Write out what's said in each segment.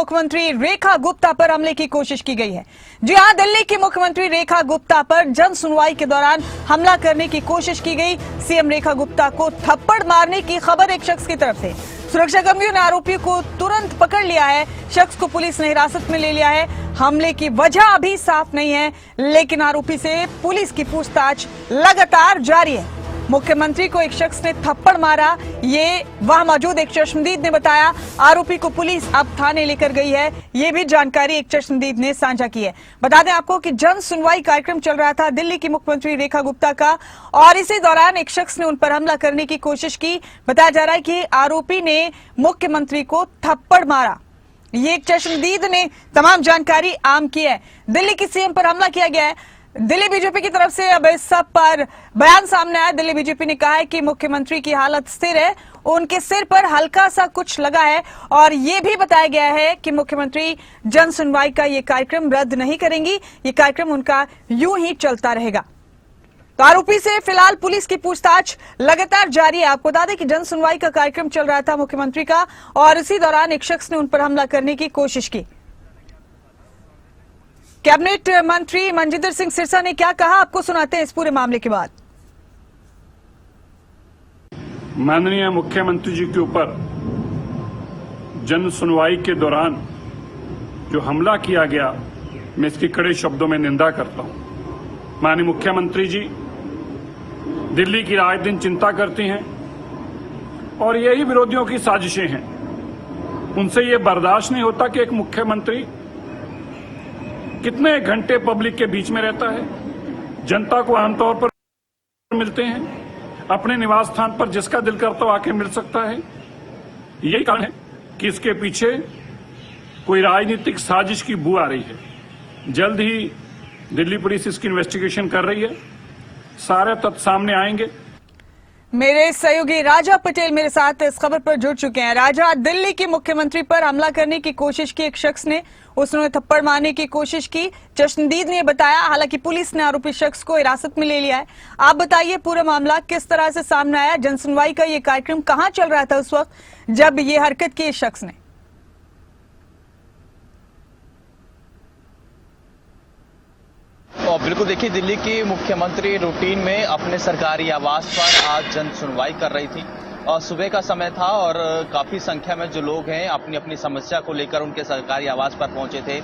मुख्यमंत्री रेखा गुप्ता पर हमले की कोशिश की गई है। जी हां, दिल्ली की मुख्यमंत्री रेखा गुप्ता पर जन सुनवाई के दौरान हमला करने की कोशिश की गई। सीएम रेखा गुप्ता को थप्पड़ मारने की खबर एक शख्स की तरफ से। सुरक्षाकर्मियों ने आरोपी को तुरंत पकड़ लिया है। शख्स को पुलिस ने हिरासत में ले लिया है। हमले की वजह अभी साफ नहीं है, लेकिन आरोपी से पुलिस की पूछताछ लगातार जारी है। मुख्यमंत्री को एक शख्स ने थप्पड़ मारा, ये वहां मौजूद एक चश्मदीद ने बताया। आरोपी को पुलिस अब थाने लेकर गई है, ये भी जानकारी एक चश्मदीद ने साझा की है। बता दें आपको कि जन सुनवाई कार्यक्रम चल रहा था दिल्ली की मुख्यमंत्री रेखा गुप्ता का, और इसी दौरान एक शख्स ने उन पर हमला करने की कोशिश की। बताया जा रहा है कि आरोपी ने मुख्यमंत्री को थप्पड़ मारा। ये एक चश्मदीद ने तमाम जानकारी आम की है। दिल्ली की सीएम पर हमला किया गया है। दिल्ली बीजेपी की तरफ से अब इस सब पर बयान सामने आया। दिल्ली बीजेपी ने कहा है कि मुख्यमंत्री की हालत स्थिर है, उनके सिर पर हल्का सा कुछ लगा है, और ये भी बताया गया है कि मुख्यमंत्री जन सुनवाई का ये कार्यक्रम रद्द नहीं करेंगी, ये कार्यक्रम उनका यूं ही चलता रहेगा। तो आरोपी से फिलहाल पुलिस की पूछताछ लगातार जारी है। आपको बता दें कि जन सुनवाई का कार्यक्रम चल रहा था मुख्यमंत्री का, और इसी दौरान एक शख्स ने उन पर हमला करने की कोशिश की। कैबिनेट मंत्री मनजिंदर सिंह सिरसा ने क्या कहा, आपको सुनाते हैं इस पूरे मामले के बाद। माननीय मुख्यमंत्री जी के ऊपर जन सुनवाई के दौरान जो हमला किया गया, मैं इसकी कड़े शब्दों में निंदा करता हूं। माननीय मुख्यमंत्री जी दिल्ली की रात दिन चिंता करती हैं, और यही विरोधियों की साजिशें हैं। उनसे ये बर्दाश्त नहीं होता कि एक मुख्यमंत्री कितने घंटे पब्लिक के बीच में रहता है, जनता को आमतौर पर मिलते हैं, अपने निवास स्थान पर जिसका दिल करता हो आके मिल सकता है। यही कारण है कि इसके पीछे कोई राजनीतिक साजिश की बू आ रही है। जल्द ही दिल्ली पुलिस इसकी इन्वेस्टिगेशन कर रही है, सारे तथ्य सामने आएंगे। मेरे सहयोगी राजा पटेल मेरे साथ इस खबर पर जुड़ चुके हैं। राजा, दिल्ली की मुख्यमंत्री पर हमला करने की कोशिश की एक शख्स ने, उसने थप्पड़ मारने की कोशिश की, चश्मदीद ने बताया। हालांकि पुलिस ने आरोपी शख्स को हिरासत में ले लिया है। आप बताइए पूरा मामला किस तरह से सामने आया? जनसुनवाई का ये कार्यक्रम कहां चल रहा था उस वक्त जब ये हरकत की इस शख्स ने? और बिल्कुल देखिए, दिल्ली की मुख्यमंत्री रूटीन में अपने सरकारी आवास पर आज जन सुनवाई कर रही थी। और सुबह का समय था और काफी संख्या में जो लोग हैं अपनी अपनी समस्या को लेकर उनके सरकारी आवास पर पहुंचे थे।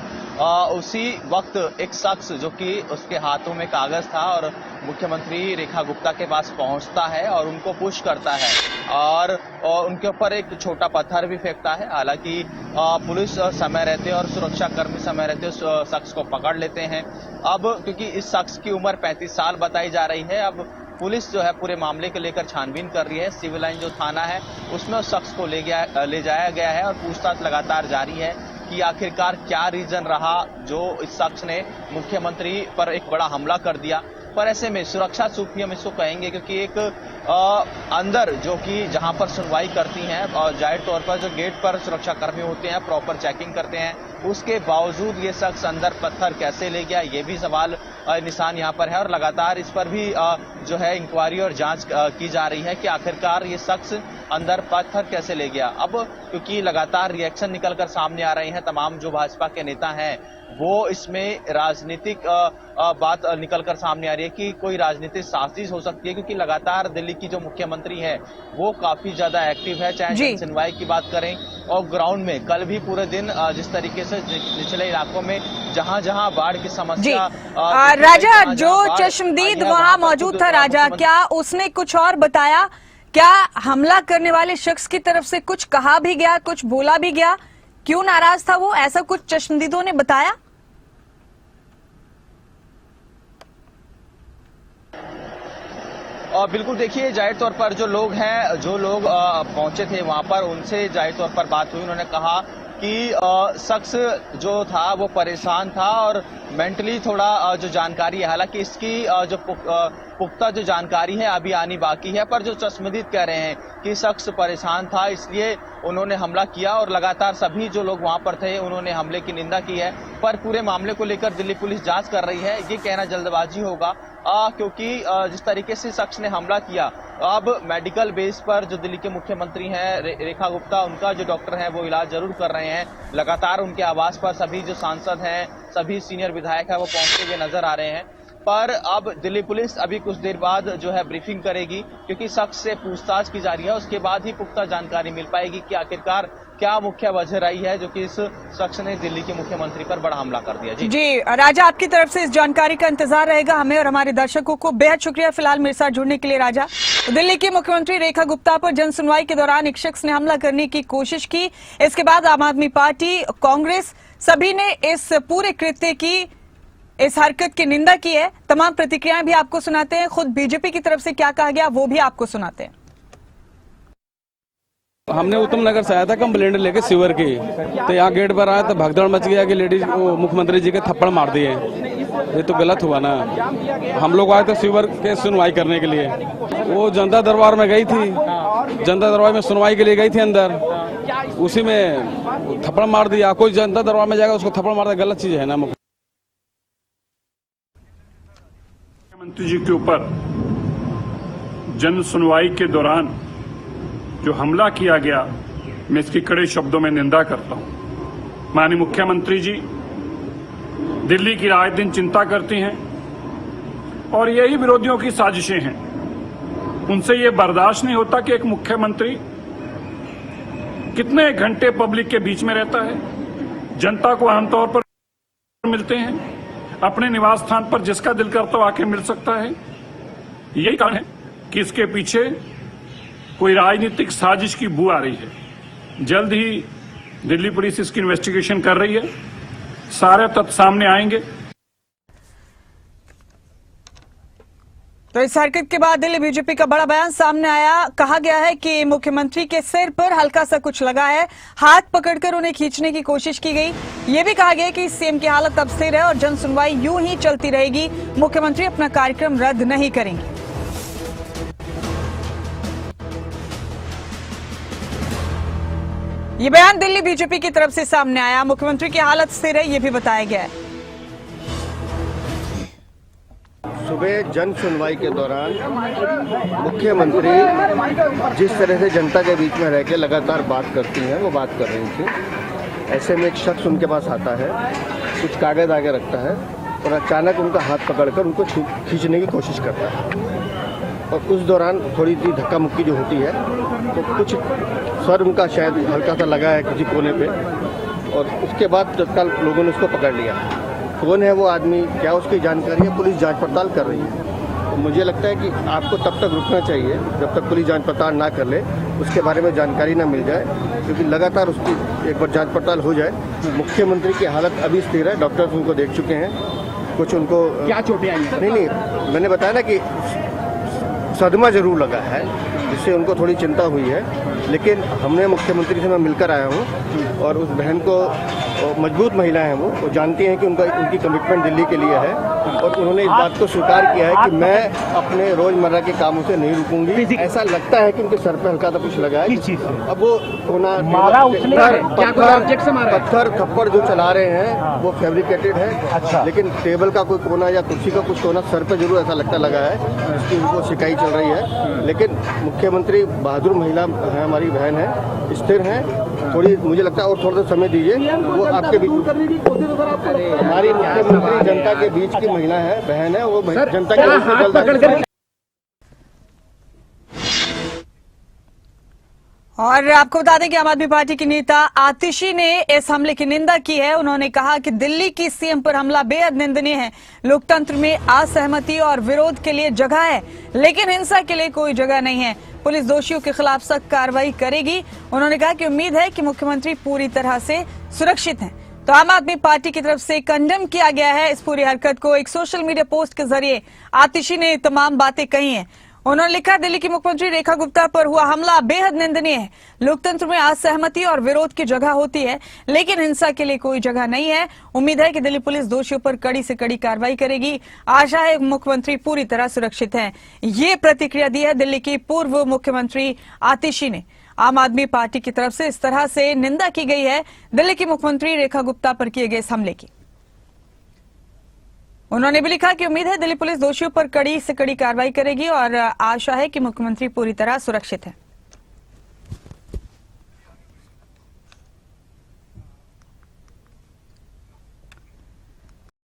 उसी वक्त एक शख्स जो कि उसके हाथों में कागज था और मुख्यमंत्री रेखा गुप्ता के पास पहुंचता है और उनको पुश करता है, और उनके ऊपर एक छोटा पत्थर भी फेंकता है। हालांकि पुलिस समय रहते और सुरक्षाकर्मी समय रहते उस शख्स को पकड़ लेते हैं। अब क्योंकि इस शख्स की उम्र 35 साल बताई जा रही है, अब पुलिस जो है पूरे मामले को लेकर छानबीन कर रही है। सिविल लाइन जो थाना है उसमें उस शख्स को ले जाया गया है, और पूछताछ लगातार जारी है कि आखिरकार क्या रीजन रहा जो इस शख्स ने मुख्यमंत्री पर एक बड़ा हमला कर दिया। पर ऐसे में सुरक्षा सूखी हम इसको कहेंगे, क्योंकि एक अंदर जो कि जहां पर सुनवाई करती हैं, और जाहिर तौर पर जो गेट पर सुरक्षाकर्मी होते हैं प्रॉपर चेकिंग करते हैं, उसके बावजूद ये शख्स अंदर पत्थर कैसे ले गया, ये भी सवाल निशान यहाँ पर है। और लगातार इस पर भी जो है इंक्वायरी और जांच की जा रही है कि आखिरकार ये शख्स अंदर पत्थर कैसे ले गया। अब क्योंकि लगातार रिएक्शन निकलकर सामने आ रहे हैं, तमाम जो भाजपा के नेता हैं वो इसमें राजनीतिक बात निकलकर सामने आ रही है कि कोई राजनीतिक साजिश हो सकती है, क्योंकि लगातार दिल्ली की जो मुख्यमंत्री है वो काफी ज्यादा एक्टिव है। चाहे जन सुनवाई की बात करें और ग्राउंड में कल भी पूरे दिन जिस तरीके से निचले इलाकों में जहां जहां बाढ़ की समस्या। राजा, जो चश्मदीद वहां मौजूद था, राजा, क्या उसने कुछ और बताया? क्या हमला करने वाले शख्स की तरफ से कुछ कहा भी गया, कुछ बोला भी गया? क्यों नाराज था वो, ऐसा कुछ चश्मदीदों ने बताया? और बिल्कुल देखिए, जाहिर तौर पर जो लोग पहुंचे थे वहां पर, उनसे जाहिर तौर पर बात हुई। उन्होंने कहा कि शख्स जो था वो परेशान था और मेंटली थोड़ा जो जानकारी है, हालांकि इसकी जो पुख्ता जो जानकारी है अभी आनी बाकी है, पर जो चश्मदीद कह रहे हैं कि शख्स परेशान था इसलिए उन्होंने हमला किया, और लगातार सभी जो लोग वहां पर थे उन्होंने हमले की निंदा की है। पर पूरे मामले को लेकर दिल्ली पुलिस जांच कर रही है। ये कहना जल्दबाजी होगा, क्योंकि जिस तरीके से शख्स ने हमला किया अब मेडिकल बेस पर जो दिल्ली के मुख्यमंत्री हैं रेखा गुप्ता, उनका जो डॉक्टर हैं वो इलाज जरूर कर रहे हैं। लगातार उनके आवास पर सभी जो सांसद हैं, सभी सीनियर विधायक हैं वो पहुंचते हुए नजर आ रहे हैं। पर अब दिल्ली पुलिस अभी कुछ देर बाद जो है ब्रीफिंग करेगी, क्योंकि शख्स से पूछताछ की जा रही है। उसके बाद ही पुख्ता जानकारी मिल पाएगी कि आखिरकार क्या मुख्य वजह रही है जो कि इस शख्स ने दिल्ली के मुख्यमंत्री पर बड़ा हमला कर दिया। जी राजा, आपकी तरफ से इस जानकारी का इंतजार रहेगा। हमें और हमारे दर्शकों को बेहद शुक्रिया फिलहाल मेरे साथ जुड़ने के लिए राजा। दिल्ली की मुख्यमंत्री रेखा गुप्ता पर जन सुनवाई के दौरान एक शख्स ने हमला करने की कोशिश की। इसके बाद आम आदमी पार्टी, कांग्रेस सभी ने इस पूरे कृत्य की, इस हरकत की निंदा की है। तमाम प्रतिक्रियाएं भी आपको सुनाते हैं, खुद बीजेपी की तरफ से क्या कहा गया वो भी आपको सुनाते हैं। हमने उत्तम नगर से आया था कंप्लेंट लेके सीवर की, तो यहाँ गेट पर आया तो भगदड़ मच गया कि लेडीज मुख्यमंत्री जी के थप्पड़ मार दिए। ये तो गलत हुआ ना। हम लोग आए थे सीवर के सुनवाई करने के लिए। वो जनता दरबार में गई थी, जनता दरबार में सुनवाई के लिए गई थी अंदर, उसी में थप्पड़ मार दिया। कोई जनता दरबार में जाएगा उसको थप्पड़ मार दिया, गलत चीज है ना। मुख्यमंत्री जी के ऊपर जन सुनवाई के दौरान जो हमला किया गया, मैं इसकी कड़े शब्दों में निंदा करता हूं। माननीय मुख्यमंत्री जी दिल्ली की राय दिन चिंता करती हैं और यही विरोधियों की साजिशें हैं। उनसे ये बर्दाश्त नहीं होता कि एक मुख्यमंत्री कितने घंटे पब्लिक के बीच में रहता है, जनता को आमतौर पर मिलते हैं, अपने निवास स्थान पर जिसका दिल करता हो आके मिल सकता है। यही कारण है कि इसके पीछे कोई राजनीतिक साजिश की बू आ रही है। जल्द ही दिल्ली पुलिस इसकी इन्वेस्टिगेशन कर रही है, सारे तथ्य सामने आएंगे। तो इस हरकत के बाद दिल्ली बीजेपी का बड़ा बयान सामने आया। कहा गया है कि मुख्यमंत्री के सिर पर हल्का सा कुछ लगा है, हाथ पकड़कर उन्हें खींचने की कोशिश की गई। ये भी कहा गया कि सीएम की हालत अब स्थिर है और जन सुनवाई यूं ही चलती रहेगी, मुख्यमंत्री अपना कार्यक्रम रद्द नहीं करेंगे। ये बयान दिल्ली बीजेपी की तरफ से सामने आया। मुख्यमंत्री की हालत स्थिर है, ये भी बताया गया है। सुबह जन सुनवाई के दौरान मुख्यमंत्री जिस तरह से जनता के बीच में रह के लगातार बात करती हैं, वो बात कर रही थी। ऐसे में एक शख्स उनके पास आता है, कुछ कागज आगे रखता है और अचानक उनका हाथ पकड़कर उनको खींचने की कोशिश करता है। और उस दौरान थोड़ी सी धक्का मुक्की जो होती है तो कुछ सर उनका शायद हल्का सा लगा है किसी कोने पे, और उसके बाद तत्काल लोगों ने उसको पकड़ लिया। कौन है वो आदमी, क्या उसकी जानकारी है, पुलिस जांच पड़ताल कर रही है। तो मुझे लगता है कि आपको तब तक रुकना चाहिए जब तक पुलिस जांच पड़ताल ना कर ले, उसके बारे में जानकारी ना मिल जाए, क्योंकि लगातार उसकी एक बार जांच पड़ताल हो जाए। मुख्यमंत्री की हालत अभी स्थिर है, डॉक्टर्स उनको देख चुके हैं। कुछ उनको क्या चोटें आई? नहीं, मैंने बताया ना कि सदमा जरूर लगा है, जिससे उनको थोड़ी चिंता हुई है। लेकिन हमने मुख्यमंत्री से मैं मिलकर आया हूँ और उस बहन को, मजबूत महिला है वो जानती हैं कि उनकी कमिटमेंट दिल्ली के लिए है और उन्होंने इस बात को स्वीकार किया है कि मैं अपने रोजमर्रा के कामों से नहीं रुकूंगी। ऐसा लगता है कि उनके सर पे हल्का सा कुछ लगा है। अब वो कोना पत्थर थप्पड़ जो चला रहे हैं वो फैब्रिकेटेड है। अच्छा। लेकिन टेबल का कोई कोना या कुर्सी का कुछ कोना सर पे जरूर ऐसा लगता लगा है, जिसकी उनको शिकायत चल रही है। लेकिन मुख्यमंत्री बहादुर महिला है, हमारी बहन है, स्थिर है। थोड़ी मुझे लगता है और थोड़ा सा समय दीजिए, वो आपके बीच हमारी मुख्यमंत्री जनता के बीच की महिला है, बहन है, वो जनता के बीच में। और आपको बता दें कि आम आदमी पार्टी की नेता आतिशी ने इस हमले की निंदा की है। उन्होंने कहा कि दिल्ली की सीएम पर हमला बेहद निंदनीय है। लोकतंत्र में असहमति और विरोध के लिए जगह है, लेकिन हिंसा के लिए कोई जगह नहीं है। पुलिस दोषियों के खिलाफ सख्त कार्रवाई करेगी। उन्होंने कहा कि उम्मीद है कि मुख्यमंत्री पूरी तरह से सुरक्षित हैं। तो आम आदमी पार्टी की तरफ से कंडेम किया गया है इस पूरी हरकत को। एक सोशल मीडिया पोस्ट के जरिए आतिशी ने तमाम बातें कही हैं। उन्होंने लिखा, दिल्ली की मुख्यमंत्री रेखा गुप्ता पर हुआ हमला बेहद निंदनीय है। लोकतंत्र में असहमति और विरोध की जगह होती है, लेकिन हिंसा के लिए कोई जगह नहीं है। उम्मीद है कि दिल्ली पुलिस दोषियों पर कड़ी से कड़ी कार्रवाई करेगी। आशा है मुख्यमंत्री पूरी तरह सुरक्षित हैं। ये प्रतिक्रिया दी है दिल्ली की पूर्व मुख्यमंत्री आतिशी ने। आम आदमी पार्टी की तरफ से इस तरह से निंदा की गई है दिल्ली की मुख्यमंत्री रेखा गुप्ता पर किए गए इस हमले की। उन्होंने भी लिखा कि उम्मीद है दिल्ली पुलिस दोषियों पर कड़ी से कड़ी कार्रवाई करेगी और आशा है कि मुख्यमंत्री पूरी तरह सुरक्षित है।